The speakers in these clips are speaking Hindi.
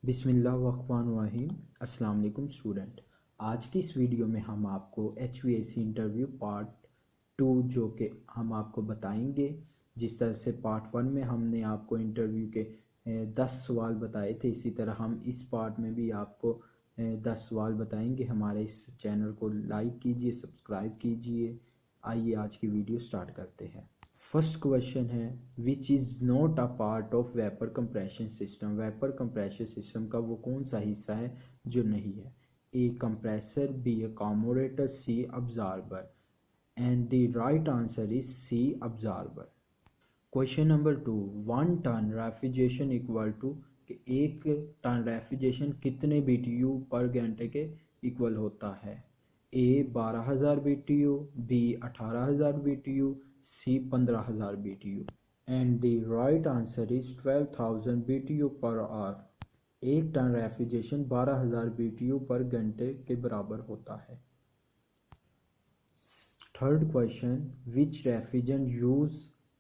बिस्मिल्लाहिर्रहमानिर्रहीम। अस्सलाम वालेकुम स्टूडेंट। आज की इस वीडियो में हम आपको HVAC इंटरव्यू पार्ट 2 जो कि हम आपको बताएंगे। जिस तरह से पार्ट 1 में हमने आपको इंटरव्यू के 10 सवाल बताए थे, इसी तरह हम इस पार्ट में भी आपको 10 सवाल बताएंगे। हमारे इस चैनल को लाइक कीजिए, सब्सक्राइब कीजिए। आइए आज की वीडियो स्टार्ट करते हैं। फर्स्ट क्वेश्चन है, which is not a part of vapour compression system. Vapour compression system का वो कौन सा हिस्सा है जो नहीं है? A compressor, B accommodator, C absorber. And the right answer is C absorber. Question number 2, 1 ton refrigeration equal to, कि 1 टन रेफ्रिजरेशन कितने BTU पर घंटे के इक्वल होता है? A 12,000 BTU, B 18,000 BTU, C 15,000 BTU। And the right answer is 12,000 BTU per hour. 1 ton refrigeration 12,000 BTU per घंटे के बराबर होता है। Third question, which refrigerant use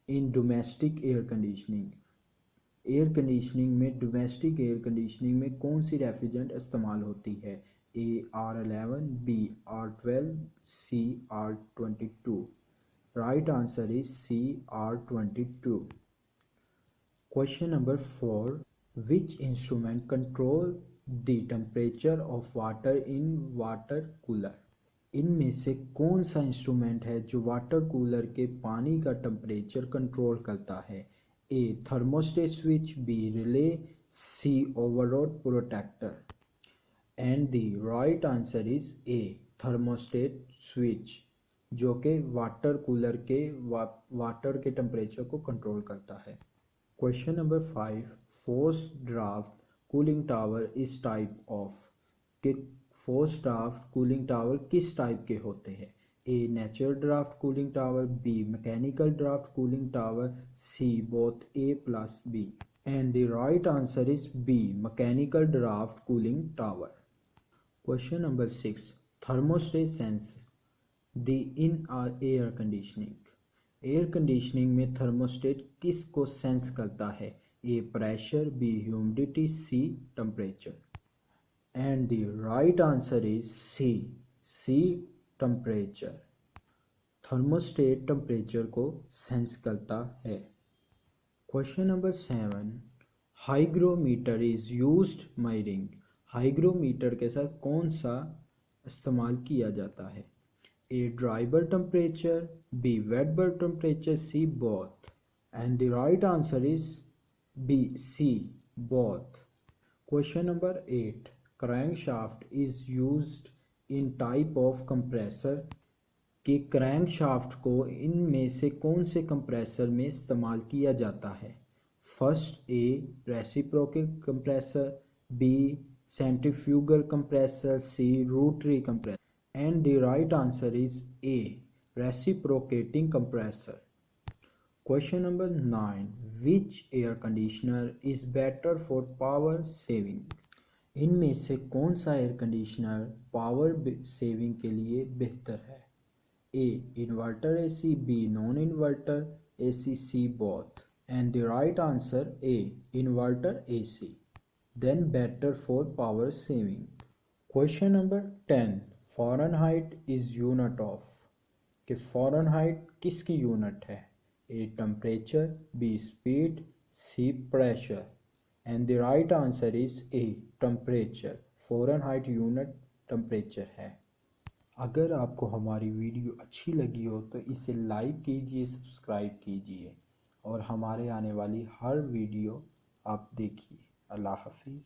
in domestic air conditioning. Air conditioning में, डोमेस्टिक एयर कंडीशनिंग में कौन सी रेफ्रिजरेंट इस्तेमाल होती है? A R11, B R12, C R22। Right answer is C R22। Question number 4, which instrument control the temperature of water in water cooler. इनमें से कौन सा इंस्ट्रूमेंट है जो वाटर कूलर के पानी का टेम्परेचर कंट्रोल करता है? A thermostat switch, B relay, C overload protector. And the right answer is A thermostat switch, जो कि वाटर कूलर के वाटर के टेम्परेचर को कंट्रोल करता है। Question number 5, force draft cooling tower is type of, के फोर्स ड्राफ्ट कूलिंग टावर किस टाइप के होते हैं? A natural draft cooling tower, B mechanical draft cooling tower, C both A plus B. And the right answer is B mechanical draft cooling tower. Question number 6, thermostat sense the in air conditioning. Air conditioning में थर्मोस्टेट किस को सेंस करता है? A pressure, B humidity, C temperature. And the right answer is C temperature. Thermostat temperature को सेंस करता है। Question number 7, hygrometer is used measuring. Hygrometer के साथ कौन सा इस्तेमाल किया जाता है? A dry bulb temperature, B wet bulb temperature, C both. And the right answer is B C both. Question number 8, crankshaft is used in type of compressor. कि क्रैंकशाफ्ट को इनमें से कौन से कंप्रेसर में इस्तेमाल किया जाता है? First, A reciprocal compressor, B centrifugal compressor, C rotary compressor. And the right answer is A reciprocating compressor. Question number 9, which air conditioner is better for power saving. इनमें से कौन सा एयर कंडीशनर पावर सेविंग के लिए बेहतर है? A inverter AC, B non inverter AC, C both. And the right answer A inverter AC, then better for power saving. Question number 10, Fahrenheit is unit of. कि फ़ारेनहाइट किसकी यूनिट है? A temperature, B speed, C pressure. And the right answer is A temperature. Fahrenheit unit temperature है। अगर आपको हमारी वीडियो अच्छी लगी हो तो इसे लाइक कीजिए, सब्सक्राइब कीजिए और हमारे आने वाली हर वीडियो आप देखिए। अल्लाह हाफिज़।